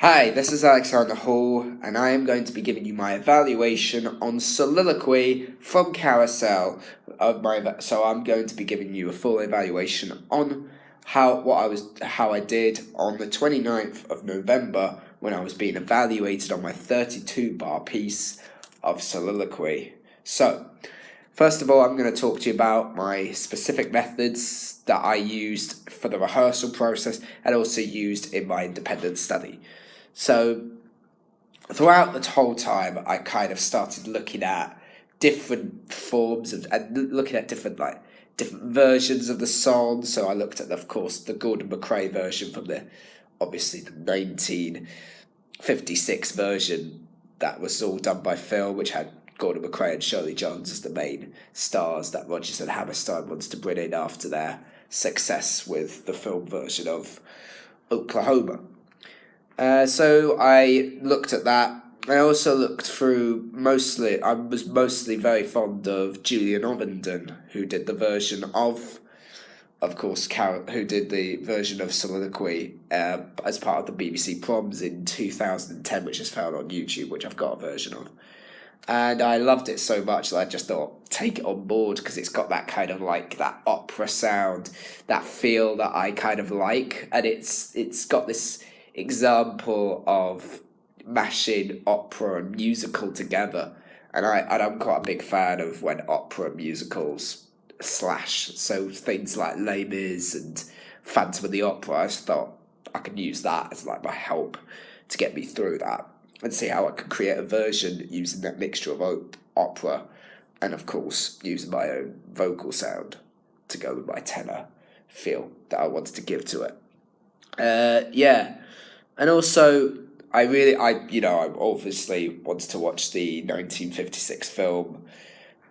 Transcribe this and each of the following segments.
Hi, this is Alexander Hall, and I am going to be giving you my evaluation on Soliloquy from Carousel of my. So I'm going to be giving you a full evaluation on how I did on the 29th of November when I was being evaluated on my 32 bar piece of Soliloquy. So, first of all, I'm going to talk to you about my specific methods that I used for the rehearsal process and also used in my independent study. So throughout the whole time, I kind of started looking at different forms of and looking at different versions of the song. So I looked at, of course, the Gordon McRae version from the 1956 version that was all done by Phil, which had Gordon McRae and Shirley Jones as the main stars that Rodgers and Hammerstein wants to bring in after their success with the film version of Oklahoma. So I looked at that. I also looked through I was mostly very fond of Julian Ovenden, who did the version of course, who did the version of Soliloquy as part of the BBC Proms in 2010, which is found on YouTube, which I've got a version of. And I loved it so much that I just thought, take it on board, because it's got that kind of like that opera sound, that feel that I kind of like, and it's got this example of mashing opera and musical together, and I'm quite a big fan of when opera musicals slash. So things like Les Mis and Phantom of the Opera, I just thought I could use that as like my help to get me through that and see how I could create a version using that mixture of opera and, of course, using my own vocal sound to go with my tenor feel that I wanted to give to it. Yeah, and also I obviously wanted to watch the 1956 film,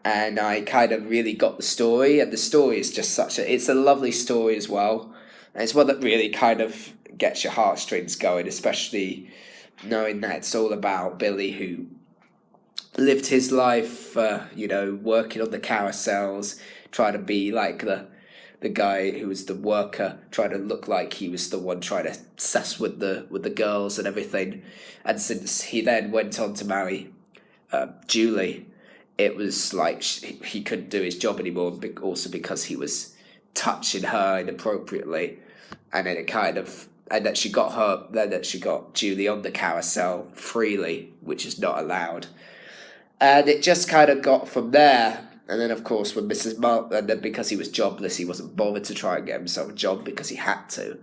and I kind of really got the story, and the story is just it's a lovely story as well, and it's one that really kind of gets your heartstrings going, especially knowing that it's all about Billy, who lived his life, working on the carousels, trying to be like the guy who was the worker, trying to look like he was the one trying to sess with the girls and everything. And since he then went on to marry Julie, it was like he couldn't do his job anymore, also because he was touching her inappropriately, and then it kind of that she got Julie on the carousel freely, which is not allowed, and it just kind of got from there. And then, of course, when and then because he was jobless, he wasn't bothered to try and get himself a job because he had to.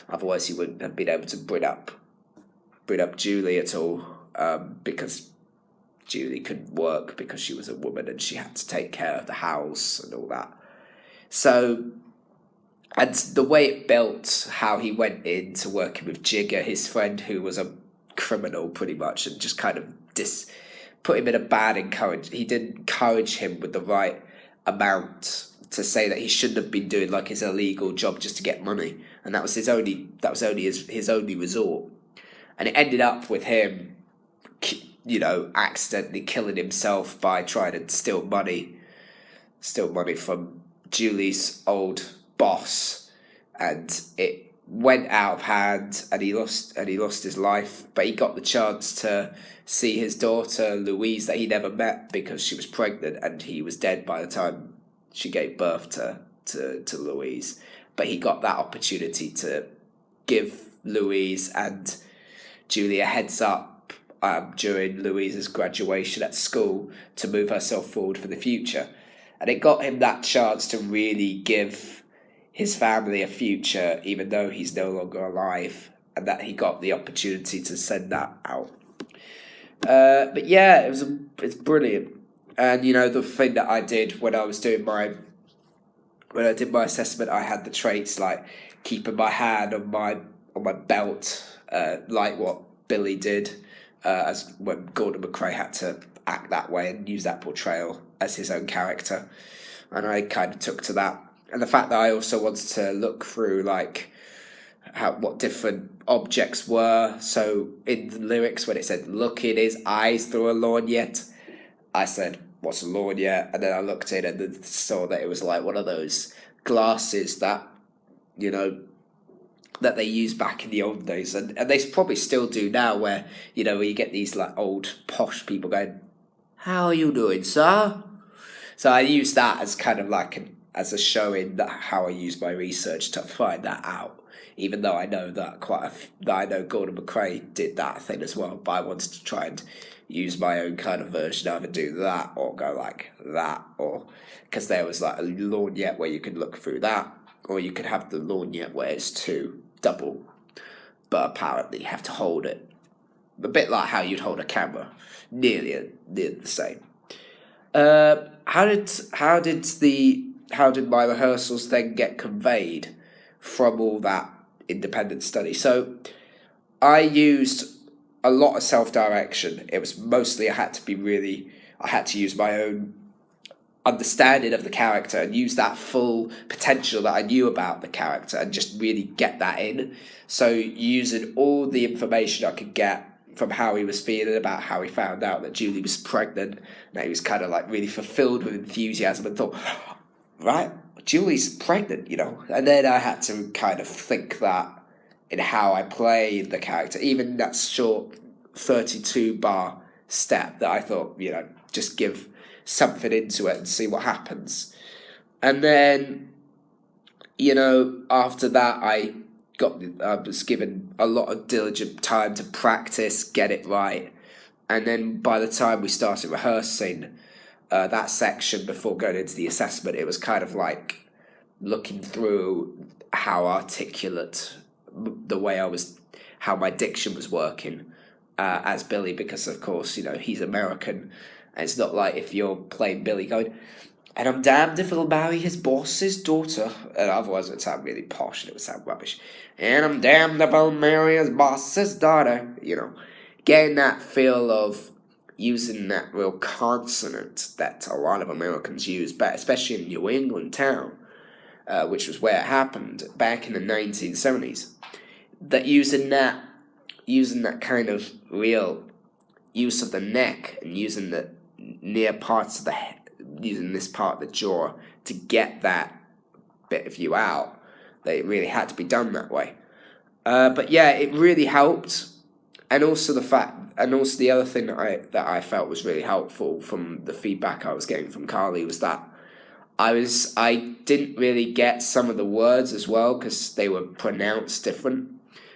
Otherwise, he wouldn't have been able to bring up Julie at all, because Julie couldn't work because she was a woman and she had to take care of the house and all that. So, and the way it built, how he went into working with Jigger, his friend who was a criminal pretty much, and just kind of put him in a bad encourage. He didn't encourage him with the right amount to say that he shouldn't have been doing like his illegal job just to get money, and that was his only resort. And it ended up with him, accidentally killing himself by trying to steal money from Julie's old boss, and it went out of hand, and he lost his life. But he got the chance to see his daughter Louise, that he never met because she was pregnant, and he was dead by the time she gave birth to Louise. But he got that opportunity to give Louise and Julie a heads up during Louise's graduation at school to move herself forward for the future. And it got him that chance to really give his family a future, even though he's no longer alive, and that he got the opportunity to send that out. But yeah, it's brilliant. And the thing that I did when I did my assessment, I had the traits like keeping my hand on my belt, like what Billy did, as when Gordon McRae had to act that way and use that portrayal as his own character, and I kind of took to that. And the fact that I also wanted to look through like what different objects were. So in the lyrics, when it said "look in his eyes through a lorgnette," I said, "What's a lorgnette?" And then I looked in and then saw that it was like one of those glasses that you know that they used back in the old days, and they probably still do now, where where you get these like old posh people going, "How are you doing, sir?" So I use that as kind of like as a showing that how I use my research to find that out. Even though I know that that I know Gordon McRae did that thing as well, but I wanted to try and use my own kind of version, either do that or go like that, or because there was like a lorgnette where you could look through that, or you could have the lorgnette where it's two double, but apparently you have to hold it a bit like how you'd hold a camera, nearly the same. How did my rehearsals then get conveyed from all that independent study? So I used a lot of self-direction. It was mostly I had to use my own understanding of the character and use that full potential that I knew about the character and just really get that in. So using all the information I could get from how he was feeling about how he found out that Julie was pregnant, and he was kind of like really fulfilled with enthusiasm and thought, right, Julie's pregnant, and then I had to kind of think that in how I played the character, even that short 32 bar step that I thought, just give something into it and see what happens. And then, after that I was given a lot of diligent time to practice, get it right. And then by the time we started rehearsing that section before going into the assessment, it was kind of like looking through how articulate how my diction was working as Billy, because of course, he's American. And it's not like if you're playing Billy going, "And I'm damned if he'll marry his boss's daughter," and otherwise it would sound really posh and it would sound rubbish. "And I'm damned if I'll marry his boss's daughter," getting that feel of using that real consonant that a lot of Americans use, but especially in New England town, which was where it happened back in the 1970s. That using that kind of real use of the neck and using the near parts of the head, using this part of the jaw to get that bit of you out, that it really had to be done that way. But yeah, it really helped. And also the other thing that I felt was really helpful from the feedback I was getting from Carly was that I didn't really get some of the words as well because they were pronounced different.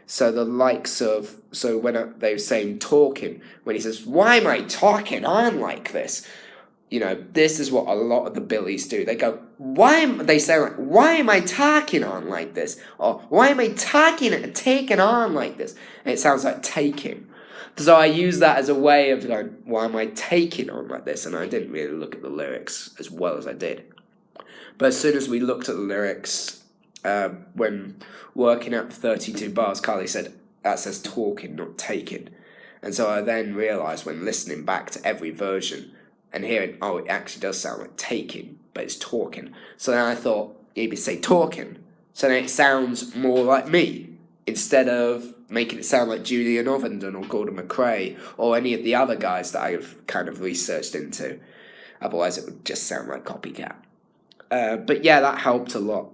So the likes of, when they were saying talking, when he says, "Why am I talking on like this?" This is what a lot of the Billies do. They go, they say like, "Why am I talking on like this?" Or, "Why am I taking on like this?" And it sounds like taking. So I use that as a way of going, "Why am I taking on like this?" And I didn't really look at the lyrics as well as I did. But as soon as we looked at the lyrics, when working out the 32 bars, Carly said, "That says talking, not taking." And so I then realised when listening back to every version and hearing, oh, it actually does sound like taking, but it's talking. So then I thought, he'd say talking. So then it sounds more like me, instead of making it sound like Julian Ovenden or Gordon McRae or any of the other guys that I've kind of researched into. Otherwise it would just sound like copycat. But yeah, that helped a lot.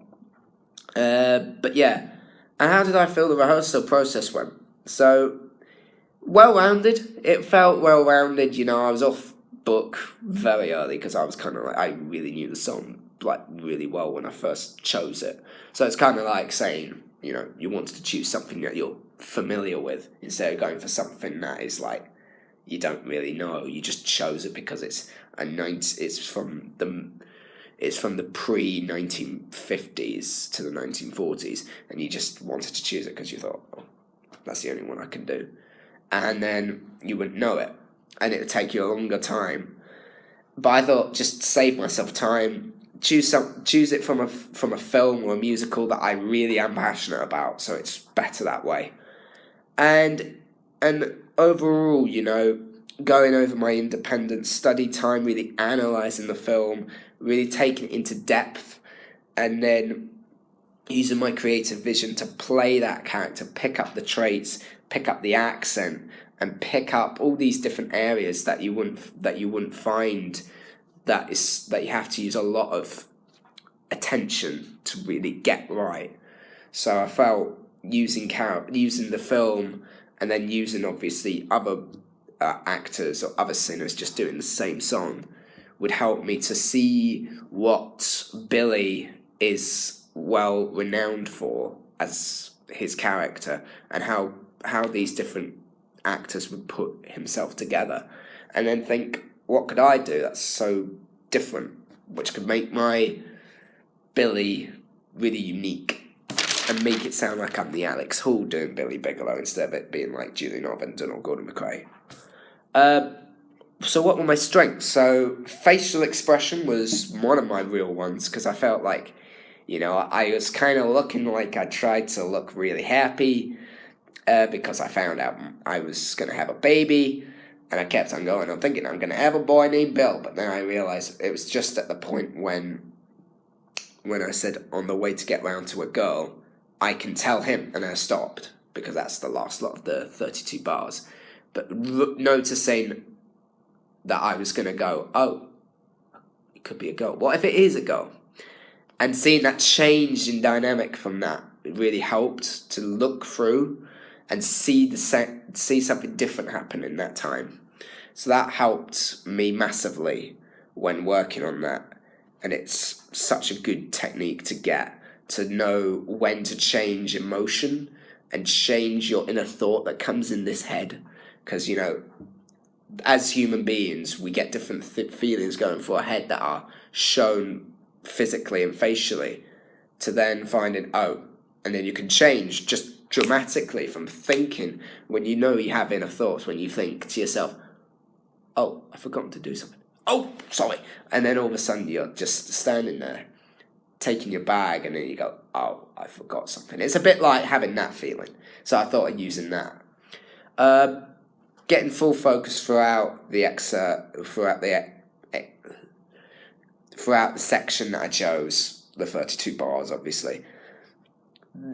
But yeah, and how did I feel the rehearsal process went? So, well-rounded. It felt well-rounded. I was off book very early because I was kind of like, I really knew the song like really well when I first chose it. So it's kind of like saying, you wanted to choose something that you're familiar with instead of going for something that is like you don't really know. You just chose it because it's from the pre-1950s to the 1940s, and you just wanted to choose it because you thought, oh, that's the only one I can do. And then you wouldn't know it, and it would take you a longer time. But I thought, just save myself time, choose it from a film or a musical that I really am passionate about, so it's better that way. And overall, going over my independent study time, really analysing the film, really taking it into depth, and then using my creative vision to play that character, pick up the traits, pick up the accent, and pick up all these different areas that you wouldn't find that you have to use a lot of attention to really get right. So I felt using the film, and then using obviously other actors or other singers just doing the same song, would help me to see what Billy is well renowned for as his character, and how these different actors would put himself together, and then think, what could I do that's so different, which could make my Billy really unique, and make it sound like I'm the Alex Hall doing Billy Bigelow instead of it being like Julian Ovington or Gordon McRae. So what were my strengths? So facial expression was one of my real ones, because I felt like, I was kind of looking like I tried to look really happy, because I found out I was going to have a baby, and I kept on going. I'm thinking I'm going to have a boy named Bill, but then I realised it was just at the point when I said on the way to get round to a girl, I can tell him, and I stopped, because that's the last lot of the 32 bars. But noticing that I was going to go, oh, it could be a girl. What if it is a girl? And seeing that change in dynamic from that, it really helped to look through and see something different happen in that time. So that helped me massively when working on that. And it's such a good technique to get, to know when to change emotion and change your inner thought that comes in this head. Because, as human beings, we get different feelings going through our head that are shown physically and facially, to then finding, and then you can change just dramatically from thinking, when you have inner thoughts, when you think to yourself, oh, I've forgotten to do something. Oh, sorry. And then all of a sudden you're just standing there, taking your bag, and then you go, oh, I forgot something. It's a bit like having that feeling. So I thought of using that. Getting full focus throughout the section that I chose, the 32 bars, obviously.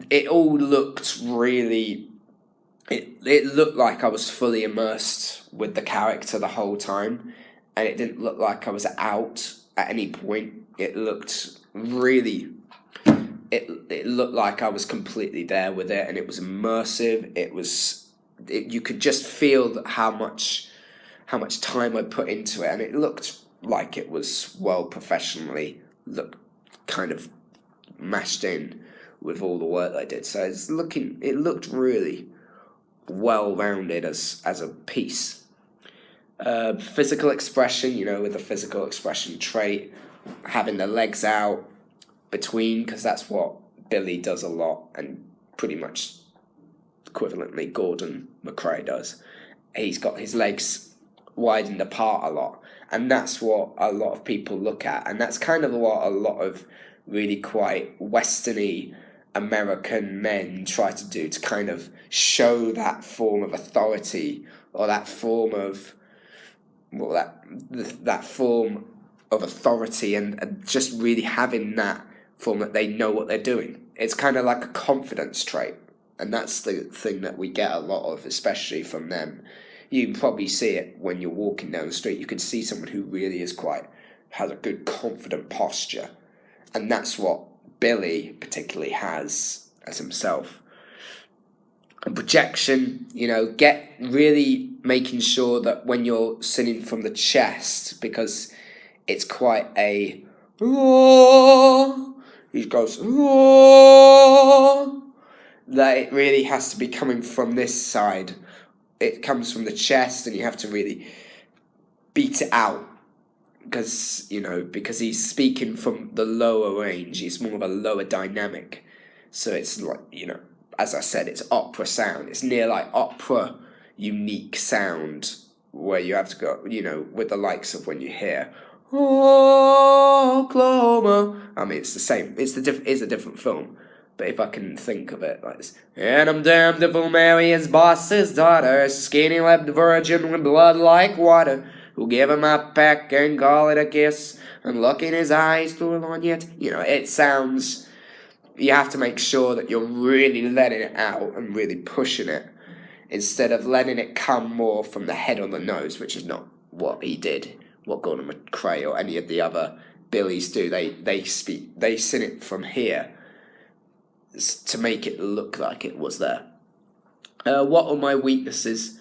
It all looked really... It looked like I was fully immersed with the character the whole time, and it didn't look like I was out at any point. It looked really... It looked like I was completely there with it, and it was immersive. You could just feel how much time I put into it, and it looked like it was professionally kind of mashed in with all the work I did. So it looked really well rounded as a piece. Physical expression, with the physical expression trait, having the legs out between, because that's what Billy does a lot, and pretty much equivalently Gordon McRae does. He's got his legs widened apart a lot, and that's what a lot of people look at, and that's kind of what a lot of really quite westerny American men try to do, to kind of show that form of authority, or that form of that form of authority, and just really having that form that they know what they're doing. It's kind of like a confidence trait, and that's the thing that we get a lot of, especially from them. You can probably see it when you're walking down the street. You can see someone who really has a good confident posture, and that's what Billy particularly has as himself. And projection, get really making sure that when you're singing from the chest, because it's quite a he goes that it really has to be coming from this side. It comes from the chest, and you have to really beat it out, because he's speaking from the lower range. He's more of a lower dynamic. So it's like, as I said, it's opera sound. It's near like opera unique sound, where you have to go, with the likes of when you hear Oklahoma. I mean, it's the same. It's a different film. But if I can think of it like this, and I'm damned if I'll marry his boss's daughter, skinny-lipped virgin with blood like water, who'll give him a peck and call it a kiss, and look in his eyes through a lorgnette. It sounds... You have to make sure that you're really letting it out and really pushing it, instead of letting it come more from the head or the nose, which is not what he did, what Gordon McRae or any of the other Billies do. They sing it from here. to make it look like it was there. What are my weaknesses?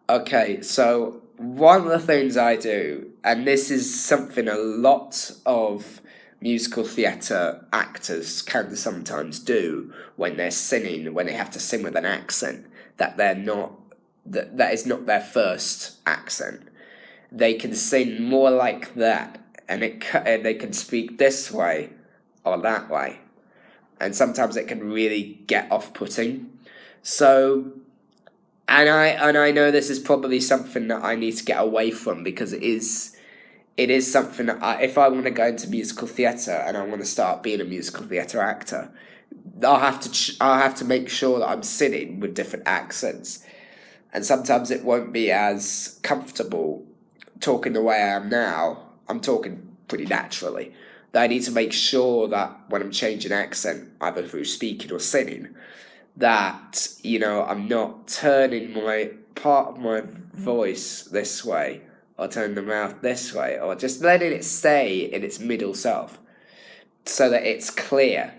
Okay, so one of the things I do, and this is something a lot of musical theatre actors can sometimes do when they're singing, when they have to sing with an accent, that they're not, that is not their first accent. They can sing more like that, and they can speak this way or that way, and sometimes it can really get off-putting. So, and I know this is probably something that I need to get away from, because it is something that if I want to go into musical theatre and I want to start being a musical theatre actor, I'll have to make sure that I'm singing with different accents, and sometimes it won't be as comfortable talking the way I am now. I'm talking pretty naturally. That I need to make sure that when I'm changing accent, either through speaking or singing, that, I'm not turning my part of my voice this way, or turning the mouth this way, or just letting it stay in its middle self, so that it's clear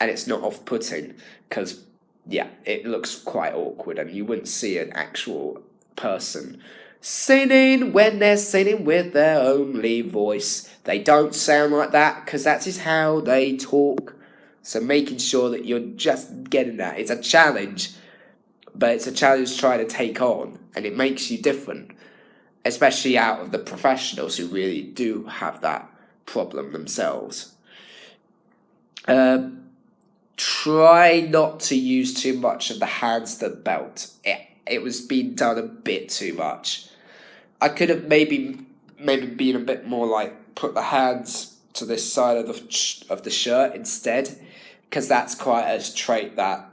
and it's not off-putting, because, it looks quite awkward, and you wouldn't see an actual person singing when they're singing with their only voice. They don't sound like that, because that is how they talk. So making sure that you're just getting that. It's a challenge, but it's a challenge to try to take on, and it makes you different, especially out of the professionals who really do have that problem themselves. Try not to use too much of the handstand belt. It was being done a bit too much. I could have maybe been a bit more like, put the hands to this side of the shirt instead, because that's quite a trait that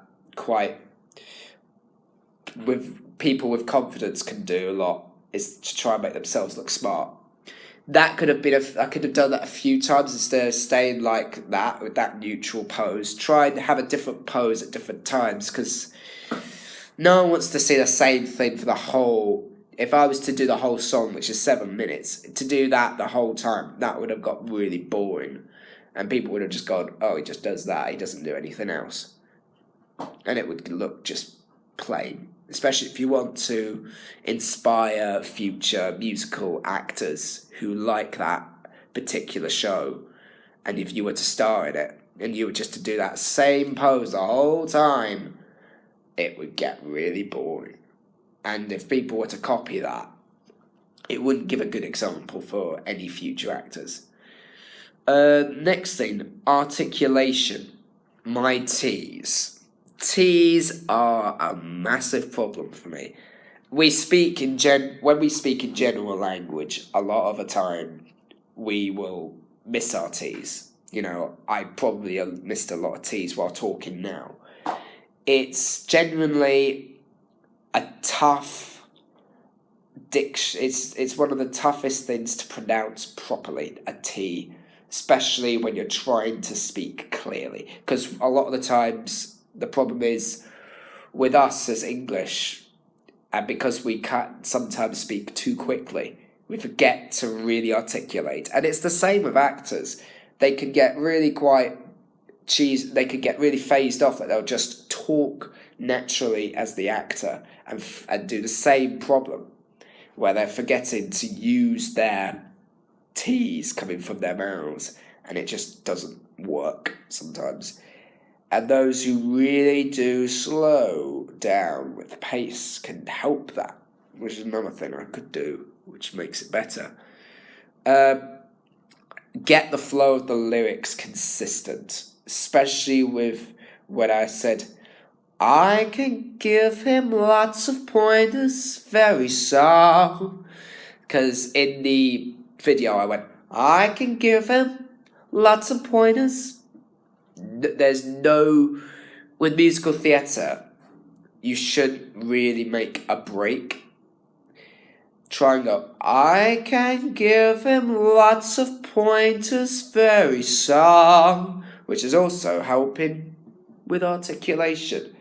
with people with confidence can do a lot, is to try and make themselves look smart. That could have been I could have done that a few times instead of staying like that with that neutral pose. Try and have a different pose at different times, because no one wants to see the same thing for the whole. If I was to do the whole song, which is 7 minutes, to do that the whole time, that would have got really boring. And people would have just gone, oh, he just does that, he doesn't do anything else. And it would look just plain. Especially if you want to inspire future musical actors who like that particular show. And if you were to star in it, and you were just to do that same pose the whole time, it would get really boring. And if people were to copy that, it wouldn't give a good example for any future actors. Next thing, articulation. My T's. T's are a massive problem for me. When we speak in general language, a lot of the time we will miss our T's. I probably missed a lot of T's while talking now. It's genuinely a tough diction. It's one of the toughest things to pronounce properly, a T, especially when you're trying to speak clearly, because a lot of the times the problem is with us as English, and because we can't sometimes speak too quickly, we forget to really articulate. And it's the same with actors. They can get really they could get really phased off, that they'll just talk naturally as the actor and do the same problem, where they're forgetting to use their T's coming from their mouths, and it just doesn't work sometimes. And those who really do slow down with the pace can help that, which is another thing I could do, which makes it better. Get the flow of the lyrics consistent, especially with when I said, I can give him lots of pointers, very soft. Because in the video I went, I can give him lots of pointers. With musical theatre, you should really make a break. Try and go, I can give him lots of pointers, very soft, which is also helping with articulation.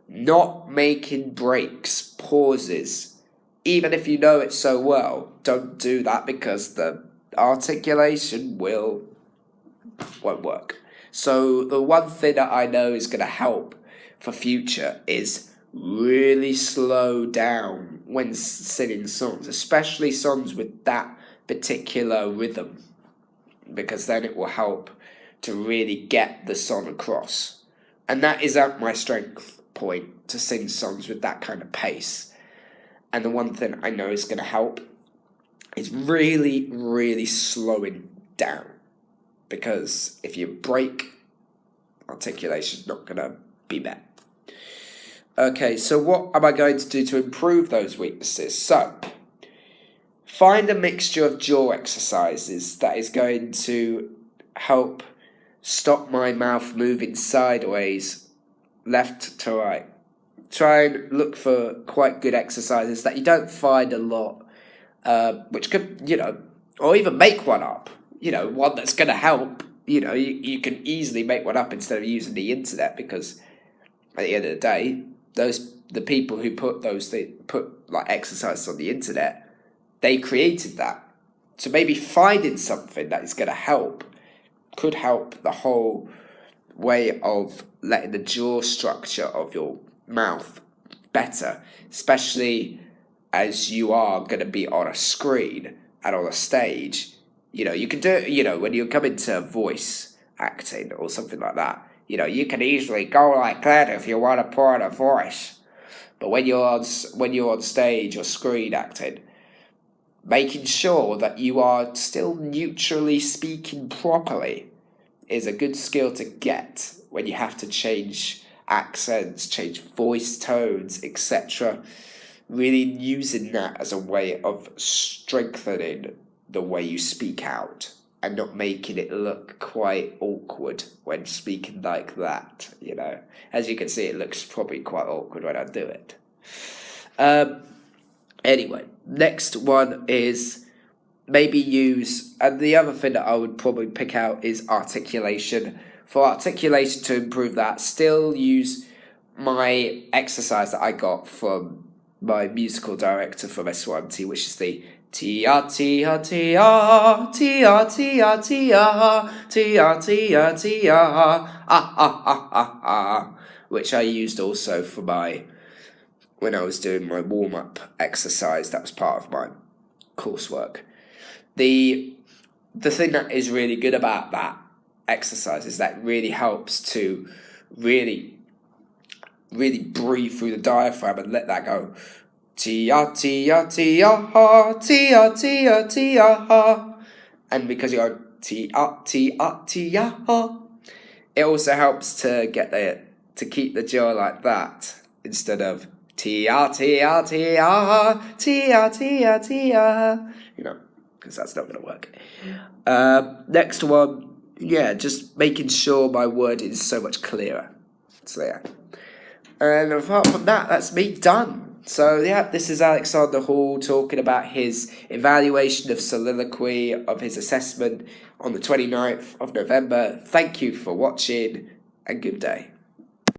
Not making breaks, pauses, even if you know it so well, don't do that, because the articulation won't work. So the one thing that I know is going to help for future is really slow down when singing songs, especially songs with that particular rhythm, because then it will help to really get the song across. And that is at my strength point, to sing songs with that kind of pace. And the one thing I know is going to help is really, really slowing down. Because if you break, articulation's not going to be met. Okay, so what am I going to do to improve those weaknesses? So, find a mixture of jaw exercises that is going to help stop my mouth moving sideways, left to right. Try and look for quite good exercises that you don't find a lot, which could, or even make one up, one that's going to help. You can easily make one up instead of using the internet, because at the end of the day, the people who put exercises on the internet, they created that. So maybe finding something that is going to help could help the whole way of letting the jaw structure of your mouth better, especially as you are going to be on a screen and on a stage. You can do it, when you come into voice acting or something like that, you can easily go like that if you want to put on a voice. But when you're on stage or screen acting, making sure that you are still neutrally speaking properly is a good skill to get when you have to change accents, change voice tones, etc. Really using that as a way of strengthening the way you speak out and not making it look quite awkward when speaking like that, As you can see, it looks probably quite awkward when I do it. Anyway, next one is maybe and the other thing that I would probably pick out is articulation. For articulation, to improve that, still use my exercise that I got from my musical director from S1T, which is the Tia tia tia tia tia tia tia tia tia which I used also for when I was doing my warm-up exercise. That was part of my coursework. The thing that is really good about that exercise is that it really helps to really breathe through the diaphragm and let that go. Tia tia tia ha tia tia tia ha, and because you go tia tia tia ha, it also helps to keep the jaw like that instead of tia tia tia ha tia tia tia, because that's not going to work. Next one, just making sure my wording is so much clearer. So yeah, and apart from that, that's me done. So yeah, this is Alexander Hall talking about his evaluation of Soliloquy, of his assessment on the 29th of November. Thank you for watching, and good day.